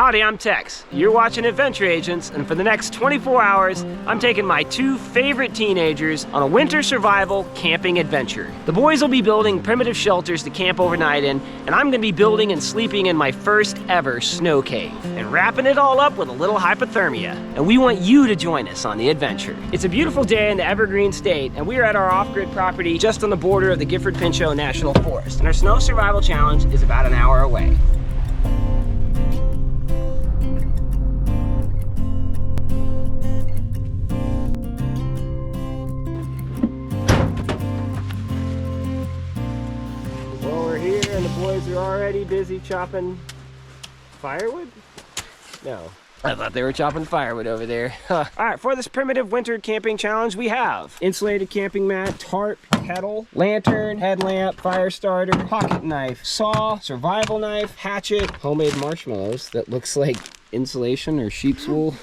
Howdy, I'm Tex. You're watching Adventure Agents, and for the next 24 hours, I'm taking my two favorite teenagers on a winter survival camping adventure. The boys will be building primitive shelters to camp overnight in, and I'm gonna be building and sleeping in my first ever snow cave, and wrapping it all up with a little hypothermia. And we want you to join us on the adventure. It's a beautiful day in the Evergreen State, and we are at our off-grid property just on the border of the Gifford-Pinchot National Forest. And our snow survival challenge is about an hour away. Boys are already busy chopping firewood? No. I thought they were chopping firewood over there. All right, for this primitive winter camping challenge, we have insulated camping mat, tarp, kettle, lantern, headlamp, fire starter, pocket knife, saw, survival knife, hatchet, homemade marshmallows that looks like insulation or sheep's wool,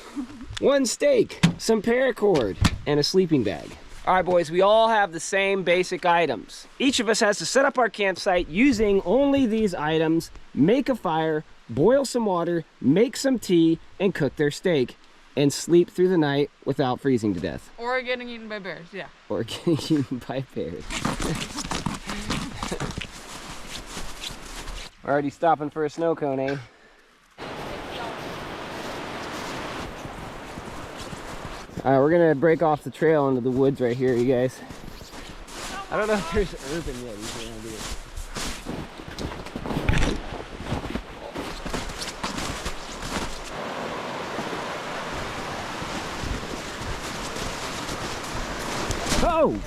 one steak, some paracord, and a sleeping bag. All right, boys, we all have the same basic items. Each of us has to set up our campsite using only these items, make a fire, boil some water, make some tea, and cook their steak, and sleep through the night without freezing to death. Or getting eaten by bears, yeah. Or getting eaten by bears. Already stopping for a snow cone, eh? All right, we're gonna break off the trail into the woods right here, you guys. I don't know if there's urban yet. Oh!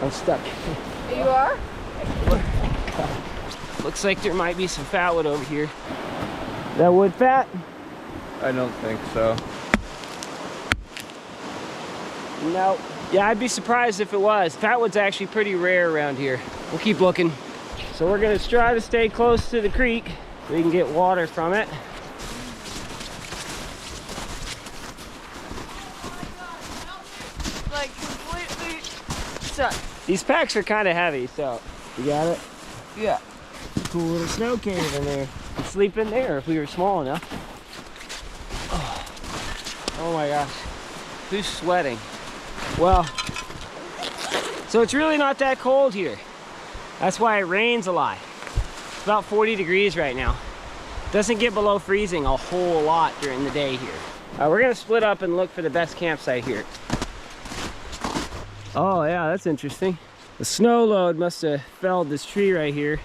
I'm stuck. You are? Looks like there might be some fat wood over here. Is that wood fat? I don't think so. No. Yeah, I'd be surprised if it was. Fatwood's actually pretty rare around here. We'll keep looking. So we're gonna try to stay close to the creek so we can get water from it. Like completely stuck. These packs are kind of heavy, so you got it? Yeah. Cool little snow cave in there. We'd sleep in there if we were small enough. Oh my gosh. Who's sweating? Well, so it's really not that cold here. That's why it rains a lot. It's about 40 degrees right now. Doesn't get below freezing a whole lot during the day here. We're gonna split up and look for the best campsite here. Oh yeah, that's interesting. The snow load must have felled this tree right here.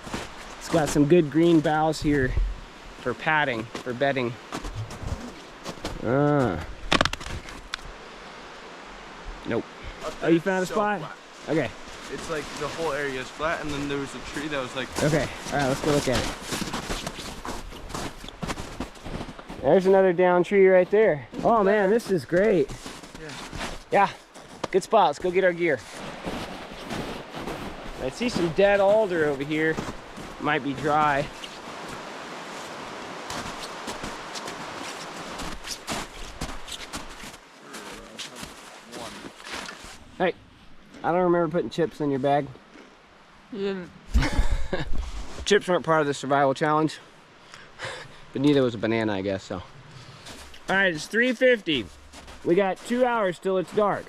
It's got some good green boughs here for padding, for bedding. Nope. Oh, you found a spot? Flat. Okay. It's like the whole area is flat, and then there was a tree that was like... Okay, all right, let's go look at it. There's another down tree right there. Oh man, this is great. Yeah, good spot. Let's go get our gear. I see some dead alder over here. Might be dry. Hey, I don't remember putting chips in your bag. You didn't. Chips weren't part of the survival challenge, but neither was a banana, I guess, so. All right, it's 3:50. We got 2 hours till it's dark.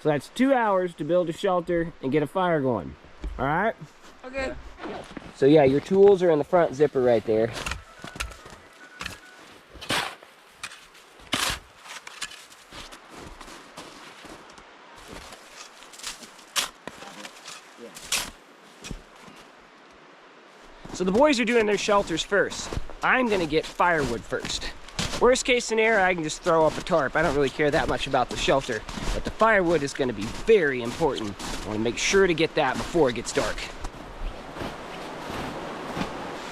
So that's 2 hours to build a shelter and get a fire going. All right? Okay. So yeah, your tools are in the front zipper right there. So the boys are doing their shelters first. I'm gonna get firewood first. Worst case scenario, I can just throw up a tarp. I don't really care that much about the shelter, but the firewood is gonna be very important. I wanna make sure to get that before it gets dark.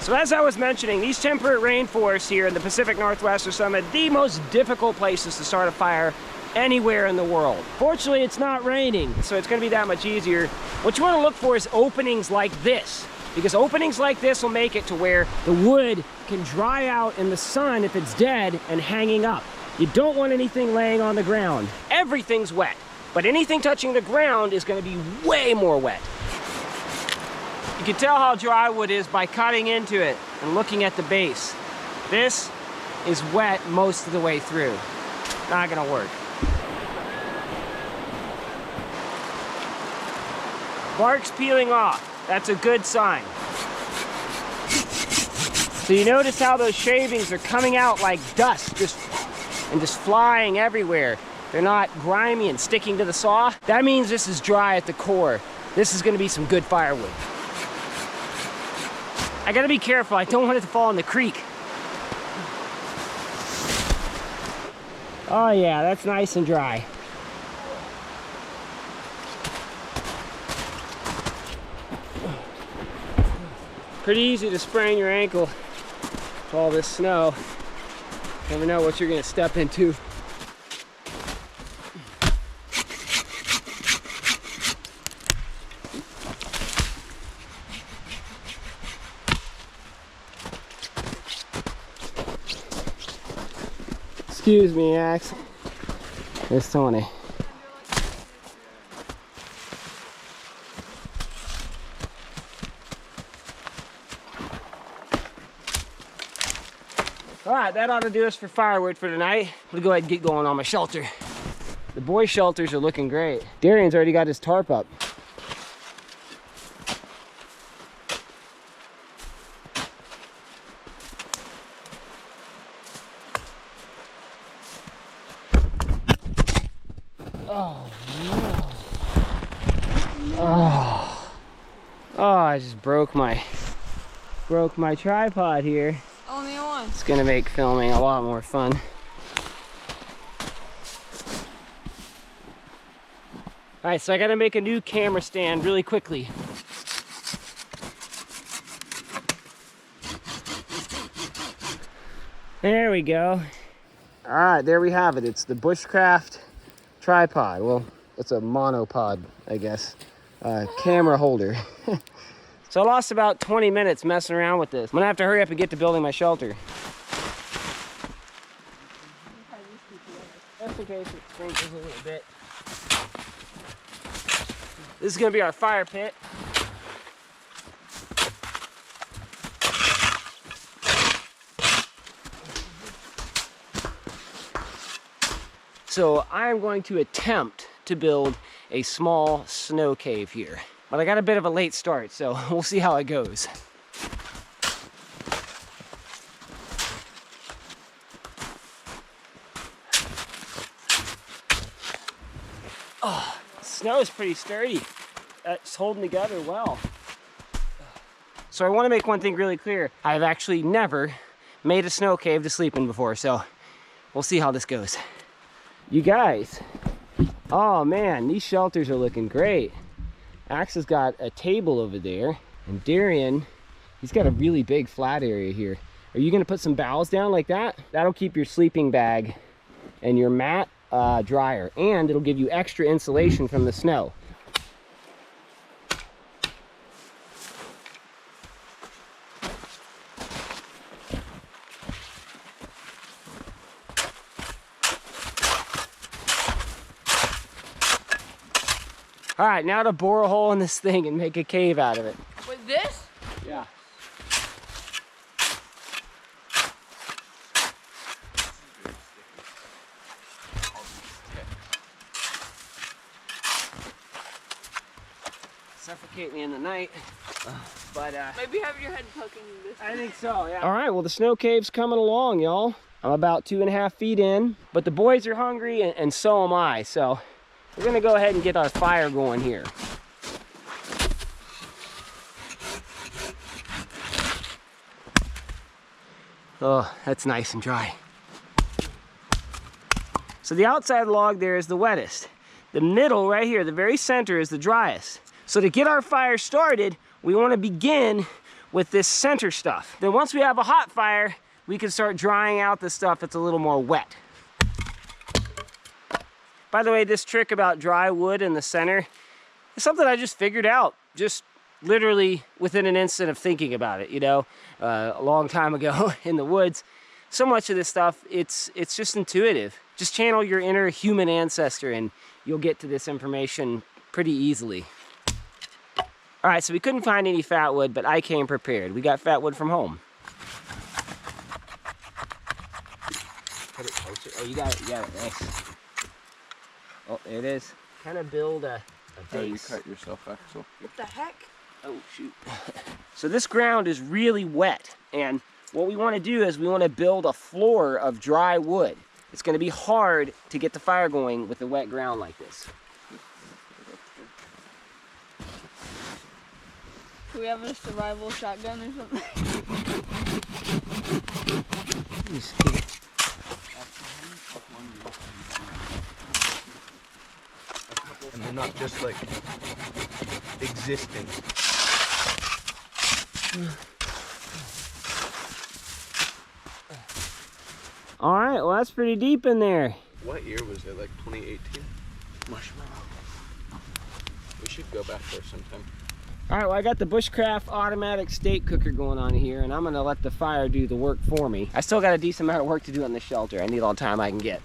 So as I was mentioning, these temperate rainforests here in the Pacific Northwest are some of the most difficult places to start a fire anywhere in the world. Fortunately, it's not raining, so it's gonna be that much easier. What you wanna look for is openings like this, because openings like this will make it to where the wood can dry out in the sun if it's dead and hanging up. You don't want anything laying on the ground. Everything's wet, but anything touching the ground is gonna be way more wet. You can tell how dry wood is by cutting into it and looking at the base. This is wet most of the way through. Not gonna work. Bark's peeling off. That's a good sign. So you notice how those shavings are coming out like dust, just flying everywhere. They're not grimy and sticking to the saw. That means this is dry at the core. This is gonna be some good firewood. I gotta be careful, I don't want it to fall in the creek. Oh yeah, that's nice and dry. Pretty easy to sprain your ankle with all this snow. Never know what you're gonna step into. Excuse me, Axe. There's Tony. All right, that ought to do us for firewood for tonight. We'll go ahead and get going on my shelter. The boy shelters are looking great. Darian's already got his tarp up. Oh no. Oh, I just broke my tripod here. Only one. It's gonna make filming a lot more fun. All right, so I gotta make a new camera stand really quickly. There we go. All right, there we have it. It's the Bushcraft tripod. Well, it's a monopod, I guess. Camera holder. So I lost about 20 minutes messing around with this. I'm gonna have to hurry up and get to building my shelter. Just in case it sprinkles a little bit. This is gonna be our fire pit. So I'm going to attempt to build a small snow cave here. But I got a bit of a late start, so we'll see how it goes. Oh, the snow is pretty sturdy. It's holding together well. So I want to make one thing really clear. I've actually never made a snow cave to sleep in before, so we'll see how this goes. You guys, oh man, these shelters are looking great. Axe has got a table over there, and Darian, he's got a really big flat area here. Are you gonna put some boughs down like that? That'll keep your sleeping bag and your mat drier, and it'll give you extra insulation from the snow. All right, now to bore a hole in this thing and make a cave out of it. With this? Yeah. Suffocate me in the night, but Maybe have your head poking this. I think so, yeah. All right, well, the snow cave's coming along, y'all. I'm about 2.5 feet in, but the boys are hungry and so am I, so we're gonna go ahead and get our fire going here. Oh, that's nice and dry. So the outside log there is the wettest. The middle right here, the very center, is the driest. So to get our fire started, we want to begin with this center stuff. Then once we have a hot fire, we can start drying out the stuff that's a little more wet. By the way, this trick about dry wood in the center is something I just figured out, just literally within an instant of thinking about it, you know, a long time ago in the woods. So much of this stuff, it's just intuitive. Just channel your inner human ancestor and you'll get to this information pretty easily. All right, so we couldn't find any fat wood, but I came prepared. We got fat wood from home. Put it closer. Oh, you got it. Nice. Oh, there it is. Kind of build a Oh, you base. cut yourself, Axel. What the heck? Oh, shoot. So this ground is really wet, and what we want to do is we want to build a floor of dry wood. It's going to be hard to get the fire going with the wet ground like this. Do we have a survival shotgun or something? And they're not just like existing. All right, well, that's pretty deep in there. What year was it? Like 2018? Marshmallow. We should go back there sometime. All right, well, I got the Bushcraft automatic steak cooker going on here, and I'm gonna let the fire do the work for me. I still got a decent amount of work to do on the shelter. I need all the time I can get.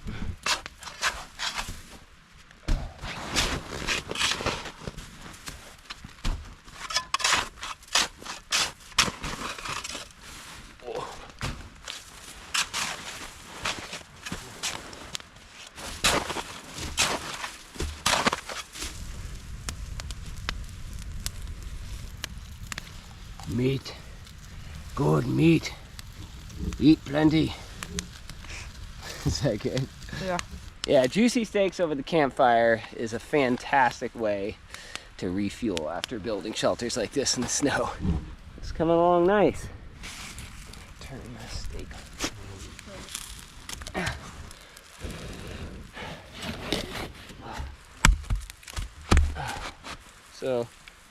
Meat, good meat, eat plenty. Is that good? Yeah. Yeah, juicy steaks over the campfire is a fantastic way to refuel after building shelters like this in the snow. It's coming along nice. Turn my steak.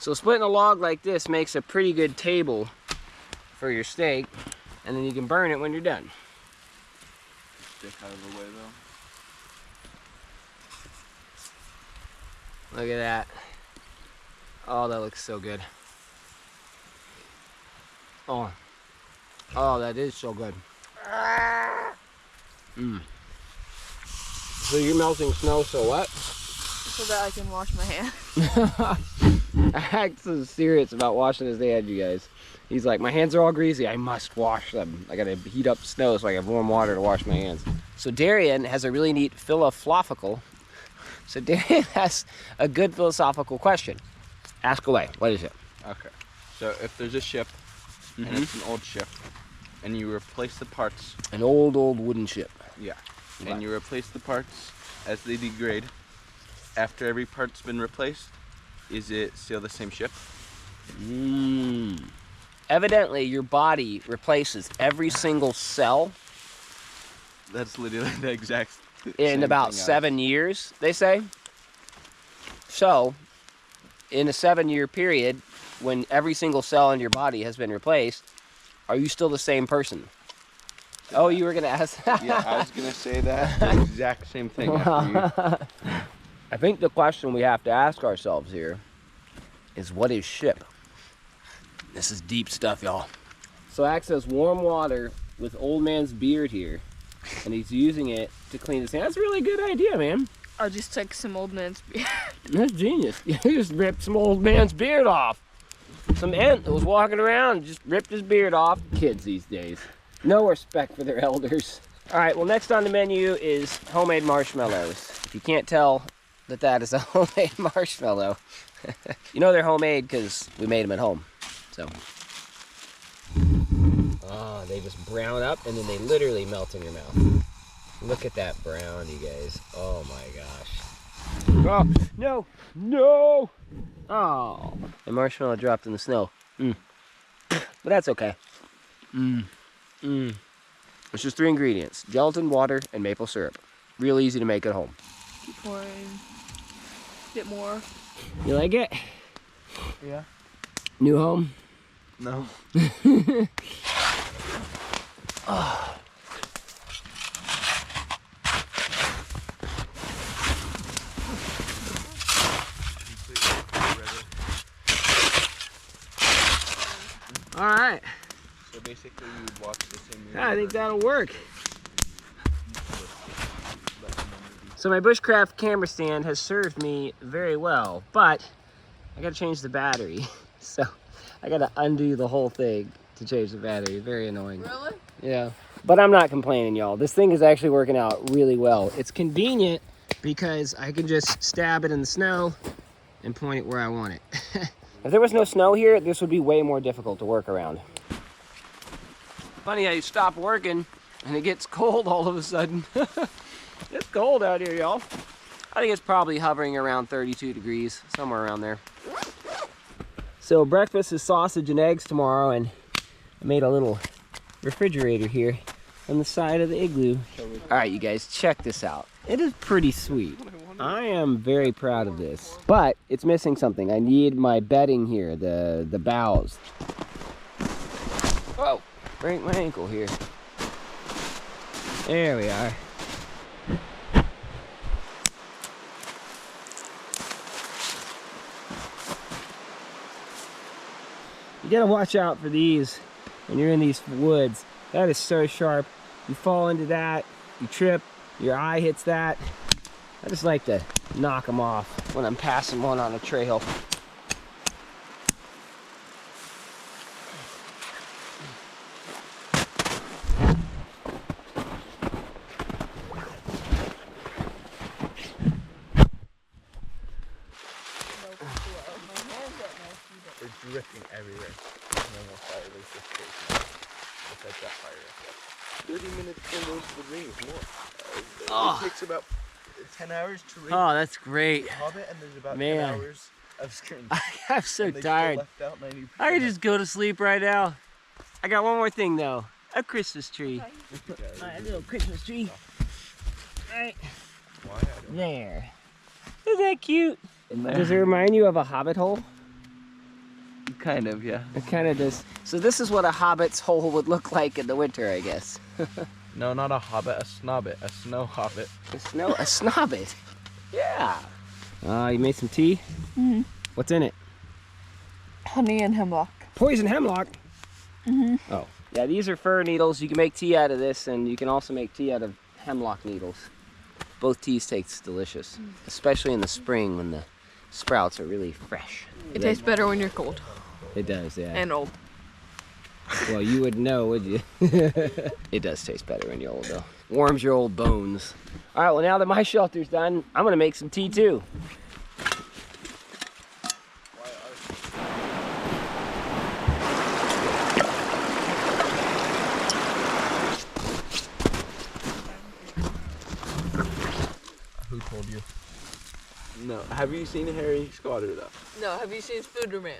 So splitting a log like this makes a pretty good table for your steak, and then you can burn it when you're done. Stick out of the way though. Look at that. Oh, that looks so good. Oh, that is so good. So you're melting snow, so what? So that I can wash my hands. Ax is serious about washing his hands, you guys. He's like, my hands are all greasy. I must wash them. I gotta heat up snow so I have warm water to wash my hands. So Darian has a really neat philosophical. So Darian has a good philosophical question. Ask away. What is it? Okay. So if there's a ship, and it's an old ship, and you replace the parts. An old wooden ship. Yeah. Right. And you replace the parts as they degrade. After every part's been replaced, is it still the same ship? Evidently, your body replaces every single cell That's literally the exact in same about thing 7 years, they say. So, in a 7-year period, when every single cell in your body has been replaced, are you still the same person? Oh, you were gonna ask? Yeah, I was gonna say that. The exact same thing after you. I think the question we have to ask ourselves here is, what is ship? This is deep stuff, y'all. So Axe has warm water with old man's beard here, and he's using it to clean his hands. That's a really good idea, man. I'll just take some old man's beard. That's genius. You just ripped some old man's beard off. Some ant that was walking around just ripped his beard off. Kids these days. No respect for their elders. All right, well, next on the menu is homemade marshmallows. If you can't tell that is a homemade marshmallow, you know they're homemade because we made them at home. So, oh, they just brown up and then they literally melt in your mouth. Look at that brown, you guys. Oh my gosh. Oh, no, no. Oh, the marshmallow dropped in the snow. But that's okay. It's just 3 ingredients: gelatin, water, and maple syrup. Real easy to make at home. Keep pouring. Bit more. You like it? Yeah. New home? No. Oh. All right. So basically, you would watch the same movie. I think that'll work. So my Bushcraft camera stand has served me very well, but I gotta change the battery. So I gotta undo the whole thing to change the battery. Very annoying. Really? Yeah. But I'm not complaining, y'all. This thing is actually working out really well. It's convenient because I can just stab it in the snow and point it where I want it. If there was no snow here, this would be way more difficult to work around. Funny how you stop working and it gets cold all of a sudden. It's cold out here, y'all. I think it's probably hovering around 32 degrees, somewhere around there. So breakfast is sausage and eggs tomorrow, and I made a little refrigerator here on the side of the igloo. All right, you guys, check this out. It is pretty sweet. I am very proud of this, but it's missing something. I need my bedding here, the boughs. Whoa, break my ankle here. There we are. You gotta watch out for these when you're in these woods. That is so sharp. You fall into that, you trip, your eye hits that. I just like to knock them off when I'm passing one on a trail. They're dripping everywhere. No more fire, there's just crazy. Let's set that fire up. 30 minutes to roast the rings more. It takes about 10 hours to raise Oh, that's great. the Hobbit, and there's about Man. 10 hours of skirting. I'm so And they still tired. left out 90%. I could just go to sleep right now. I got one more thing though. A Christmas tree. A little Christmas tree. Right Why? I don't there. Isn't that cute? Does it remind you of a hobbit hole? Kind of, yeah. It kind of does. So this is what a hobbit's hole would look like in the winter, I guess. No, not a hobbit, a snobbit, a snow hobbit. A snobbit. Yeah. You made some tea? Mm-hmm. What's in it? Honey and hemlock. Poison hemlock? Mm-hmm. Oh. Yeah, these are fir needles. You can make tea out of this, and you can also make tea out of hemlock needles. Both teas taste delicious, especially in the spring when the sprouts are really fresh. It tastes better when you're cold It does, yeah. and old. Well, you wouldn't know, would you? It does taste better when you're old, though. Warms your old bones. All right, well, now that my shelter's done, I'm gonna make some tea, too. Who told you? No. Have you seen Harry Squatter though? No, have you seen Spooderman?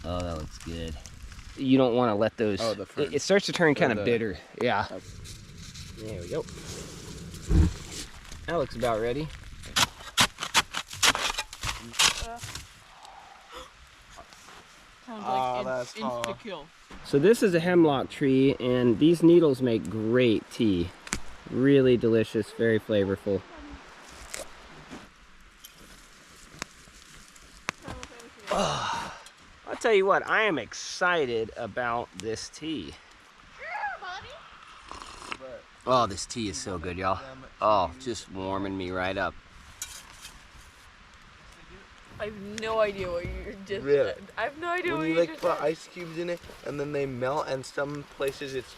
Oh, that looks good. You don't want to let those... Oh, the ferns. It starts to turn kind of the- bitter. Yeah. Okay. There we go. That looks about ready. Sounds Oh, like that's hot. insta-kill. So this is a hemlock tree, and these needles make great tea. Really delicious, very flavorful. I'll tell you what, I am excited about this tea. Oh, this tea is so good, y'all. Oh, just warming me right up. I have no idea what you just Really? said. I have no idea When what you you like just put said. ice cubes in it, and then they melt, and some places it's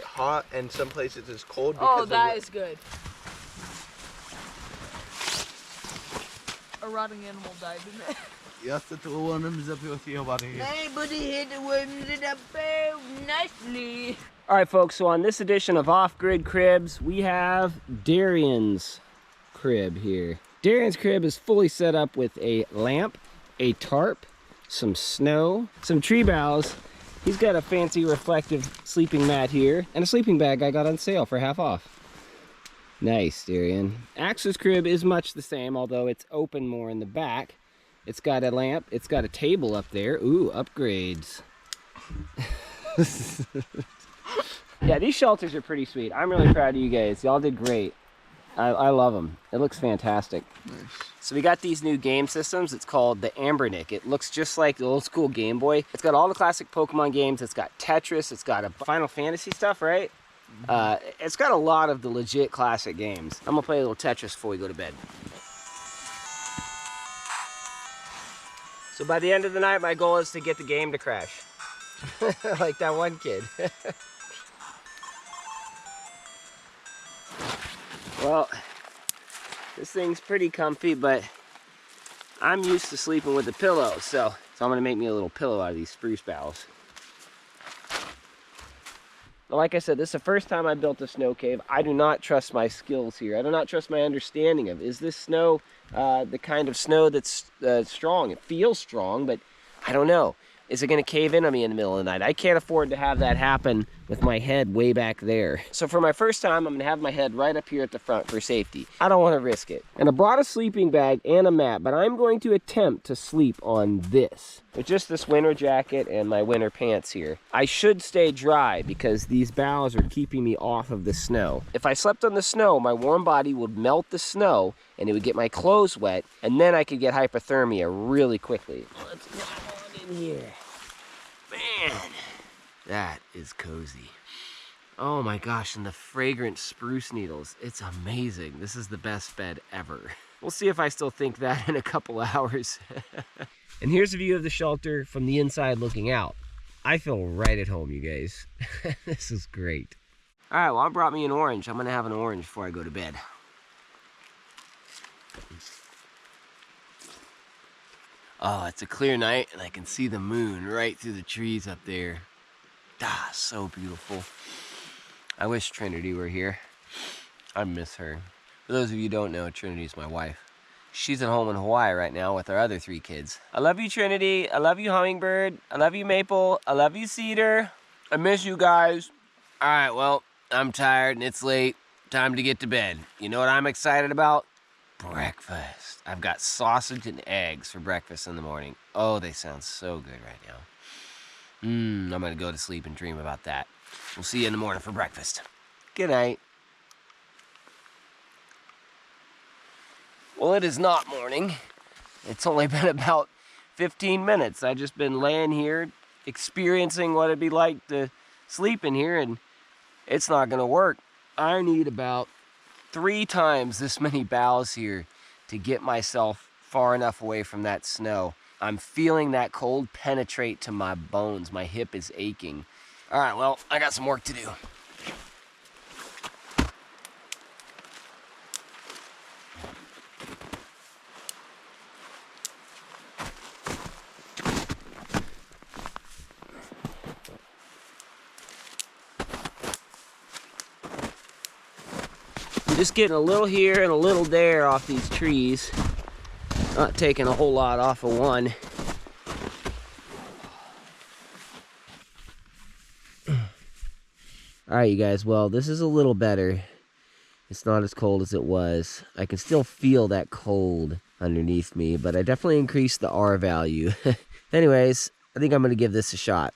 hot, and some places it's cold. Oh, because that of is good. A rotting animal died in it. Yes, the little worms up with your body. Hey, buddy, hit the worms in the bow nicely. All right, folks, so on this edition of Off-Grid Cribs, we have Darian's crib here. Darian's crib is fully set up with a lamp, a tarp, some snow, some tree boughs. He's got a fancy reflective sleeping mat here, and a sleeping bag I got on sale for half off. Nice, Darian. Axe's crib is much the same, although it's open more in the back. It's got a lamp, it's got a table up there. Ooh, upgrades. Yeah, these shelters are pretty sweet. I'm really proud of you guys. Y'all did great. I love them. It looks fantastic. Nice. So we got these new game systems. It's called the Ambernick. It looks just like the old school Game Boy. It's got all the classic Pokemon games. It's got Tetris. It's got a Final Fantasy stuff, right? It's got a lot of the legit classic games. I'm gonna play a little Tetris before we go to bed. So by the end of the night, my goal is to get the game to crash. Like that one kid. Well, this thing's pretty comfy, but I'm used to sleeping with a pillow, so I'm gonna make me a little pillow out of these spruce boughs. Like I said, this is the first time I built a snow cave. I do not trust my skills here. I do not trust my understanding of, is this snow the kind of snow that's strong? It feels strong, but I don't know. Is it gonna cave in on me in the middle of the night? I can't afford to have that happen with my head way back there. So for my first time, I'm gonna have my head right up here at the front for safety. I don't wanna risk it. And I brought a sleeping bag and a mat, but I'm going to attempt to sleep on this. With just this winter jacket and my winter pants here. I should stay dry because these boughs are keeping me off of the snow. If I slept on the snow, my warm body would melt the snow and it would get my clothes wet, and then I could get hypothermia really quickly. Let's get on in here. Man, that is cozy. Oh my gosh, and the fragrant spruce needles. It's amazing. This is the best bed ever. We'll see if I still think that in a couple hours. And here's a view of the shelter from the inside looking out. I feel right at home, you guys. This is great. All right, well, I brought me an orange. I'm gonna have an orange before I go to bed. Oh, it's a clear night and I can see the moon right through the trees up there. Ah, so beautiful. I wish Trinity were here. I miss her. For those of you who don't know, Trinity's my wife. She's at home in Hawaii right now with our other 3 kids. I love you, Trinity. I love you, Hummingbird. I love you, Maple. I love you, Cedar. I miss you guys. All right, well, I'm tired and it's late. Time to get to bed. You know what I'm excited about? Breakfast. I've got sausage and eggs for breakfast in the morning. Oh, they sound so good right now. I'm gonna go to sleep and dream about that. We'll see you in the morning for breakfast. Good night. Well, it is not morning. It's only been about 15 minutes. I've just been laying here, experiencing what it'd be like to sleep in here, and it's not gonna work. I need about 3 times this many boughs here to get myself far enough away from that snow. I'm feeling that cold penetrate to my bones. My hip is aching. All right, well, I got some work to do. I'm just getting a little here and a little there off these trees. Not taking a whole lot off of one. All right, you guys, well, this is a little better. It's not as cold as it was. I can still feel that cold underneath me, but I definitely increased the R value. Anyways, I think I'm gonna give this a shot.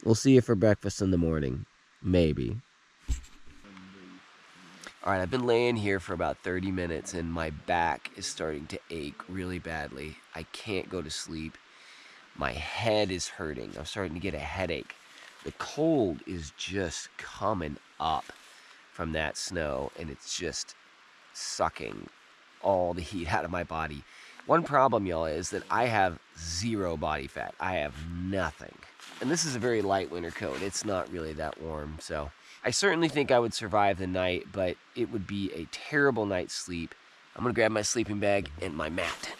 We'll see you for breakfast in the morning. Maybe. All right, I've been laying here for about 30 minutes and my back is starting to ache really badly. I can't go to sleep. My head is hurting. I'm starting to get a headache. The cold is just coming up from that snow and it's just sucking all the heat out of my body. One problem, y'all, is that I have 0 body fat. I have nothing. And this is a very light winter coat. It's not really that warm, so I certainly think I would survive the night, but it would be a terrible night's sleep. I'm gonna grab my sleeping bag and my mat.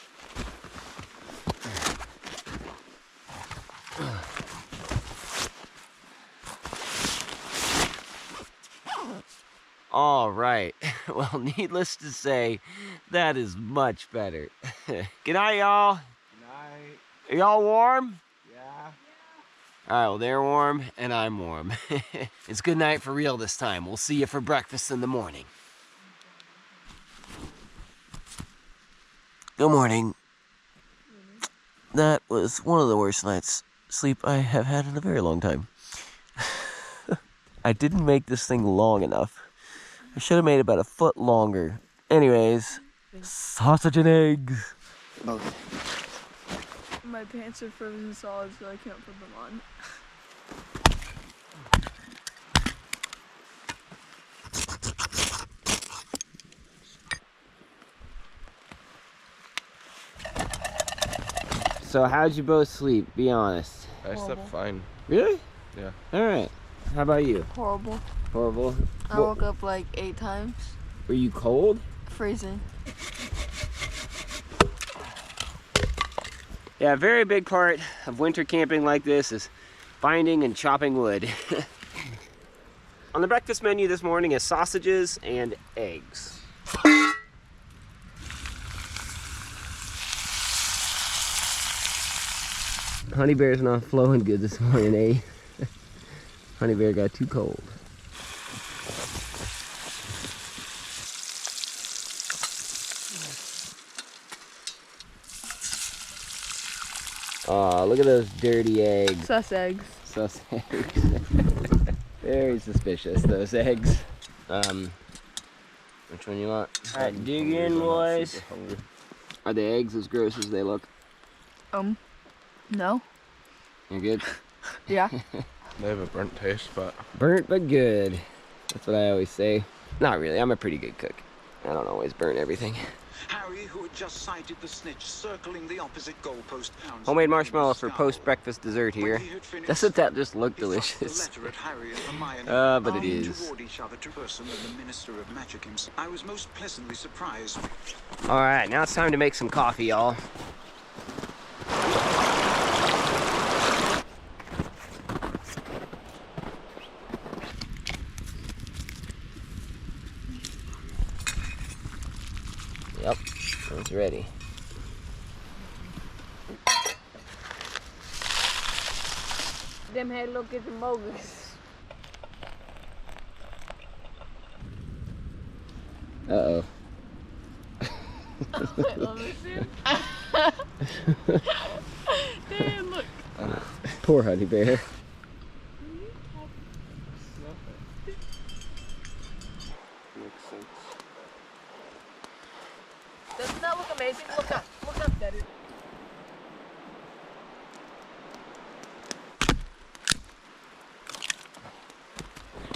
All right, well, needless to say, that is much better. Good night, y'all. Good night. Are y'all warm? Yeah. All right, well, they're warm and I'm warm. It's good night for real this time. We'll see you for breakfast in the morning. Good morning. That was one of the worst nights sleep I have had in a very long time. I didn't make this thing long enough. I should have made it about a foot longer. Anyways, sausage and eggs. Okay. My pants are frozen solid, so I can't put them on. So how'd you both sleep? Be honest. I slept fine. Really? Yeah. All right. How about you? Horrible. Horrible. I woke up like 8 times. Were you cold? Freezing. Yeah, a very big part of winter camping like this is finding and chopping wood. On the breakfast menu this morning is sausages and eggs. Honey Bear's not flowing good this morning, eh? Honey Bear got too cold. Aw, look at those dirty eggs. Sus eggs. Sus eggs. Very suspicious, those eggs. Which one you want? Alright, dig in, boys. Are the eggs as gross as they look? No. You're good? Yeah. They have a burnt taste, but... Burnt but good. That's what I always say. Not really, I'm a pretty good cook. I don't always burn everything. Harry, who had just sighted the snitch circling the opposite goalpost. Homemade marshmallow for post-breakfast dessert here. Doesn't that just look delicious? But it is. I was most pleasantly surprised. Alright, now it's time to make some coffee, y'all. Yep, it's ready. Them had look at the mogus. Uh-oh. Wait, let me see. Damn, look. Poor Honey Bear. Doesn't that look amazing? Look up, Daddy.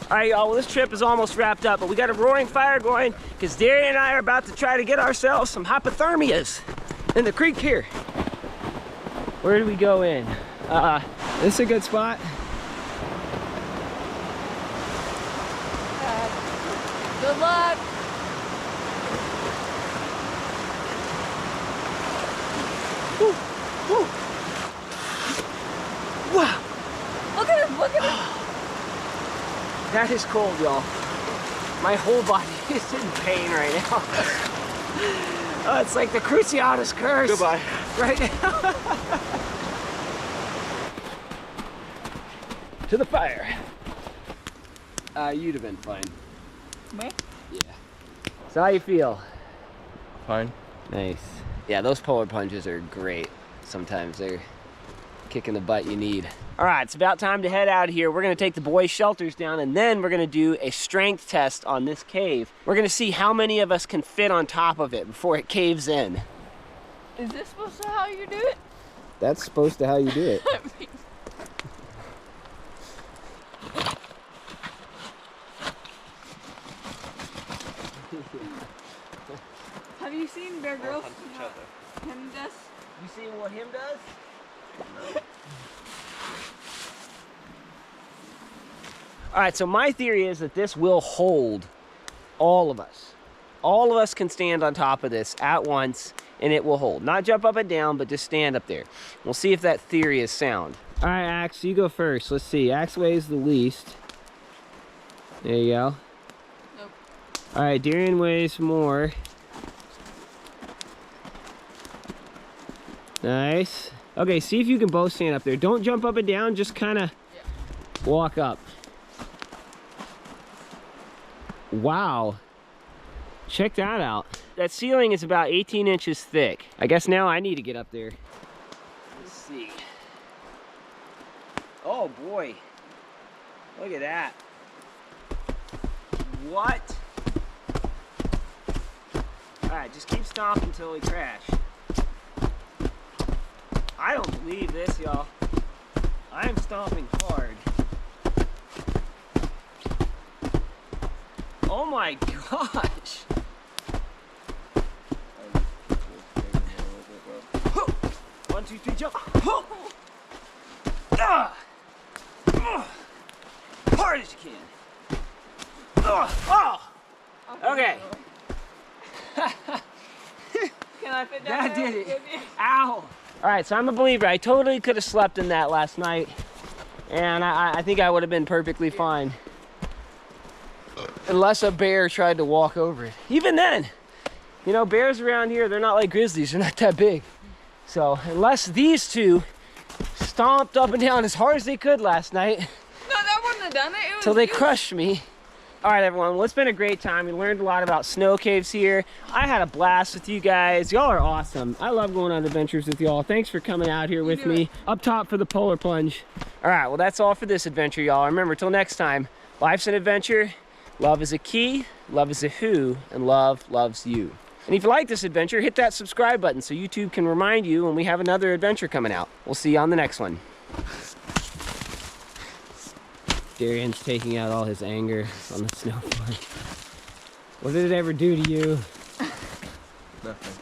All right, y'all, well, this trip is almost wrapped up, but we got a roaring fire going because Darian and I are about to try to get ourselves some hypothermias in the creek here. Where do we go in? This is a good spot. Good luck. Woo, woo. Wow. Look at him, look at him. That is cold, y'all. My whole body is in pain right now. Oh, it's like the Cruciatus curse. Goodbye. Right now. To the fire. You'd have been fine. Me? Yeah. So how you feel? Fine. Nice. Yeah, those polar plunges are great. Sometimes they're kicking the butt you need. All right, it's about time to head out of here. We're gonna take the boys' shelters down and then we're gonna do a strength test on this cave. We're gonna see how many of us can fit on top of it before it caves in. Is this supposed to how you do it? That's supposed to how you do it. Have you seen Bear Grylls? Him does? You seen what him does? All right, so my theory is that this will hold all of us. All of us can stand on top of this at once and it will hold. Not jump up and down, but just stand up there. We'll see if that theory is sound. All right, Axe, you go first. Let's see, Axe weighs the least. There you go. Nope. All right, Darian weighs more. Nice. Okay, see if you can both stand up there. Don't jump up and down, just kind of walk up. Wow. Check that out. That ceiling is about 18 inches thick. I guess now I need to get up there. Let's see. Oh boy. Look at that. What? All right, just keep stomping until we crash. I don't believe this, y'all. I am stomping hard. Oh my gosh. 1, 2, 3, jump. Hard as you can. Okay. Can I fit down That there? did it. Ow. All right, so I'm a believer. I totally could have slept in that last night, and I think I would have been perfectly fine. Unless a bear tried to walk over it. Even then, you know, bears around here, they're not like grizzlies. They're not that big. So unless these two stomped up and down as hard as they could last night, No, that wouldn't have done it. It was till they you. crushed me. All right, everyone, well, it's been a great time. We learned a lot about snow caves here. I had a blast with you guys. Y'all are awesome. I love going on adventures with y'all. Thanks for coming out here with me. Up top for the polar plunge. All right, well, that's all for this adventure, y'all. Remember, till next time, life's an adventure. Love is a key, love is a who, and love loves you. And if you like this adventure, hit that subscribe button so YouTube can remind you when we have another adventure coming out. We'll see you on the next one. Darian's taking out all his anger on the snowboard. What did it ever do to you? Nothing.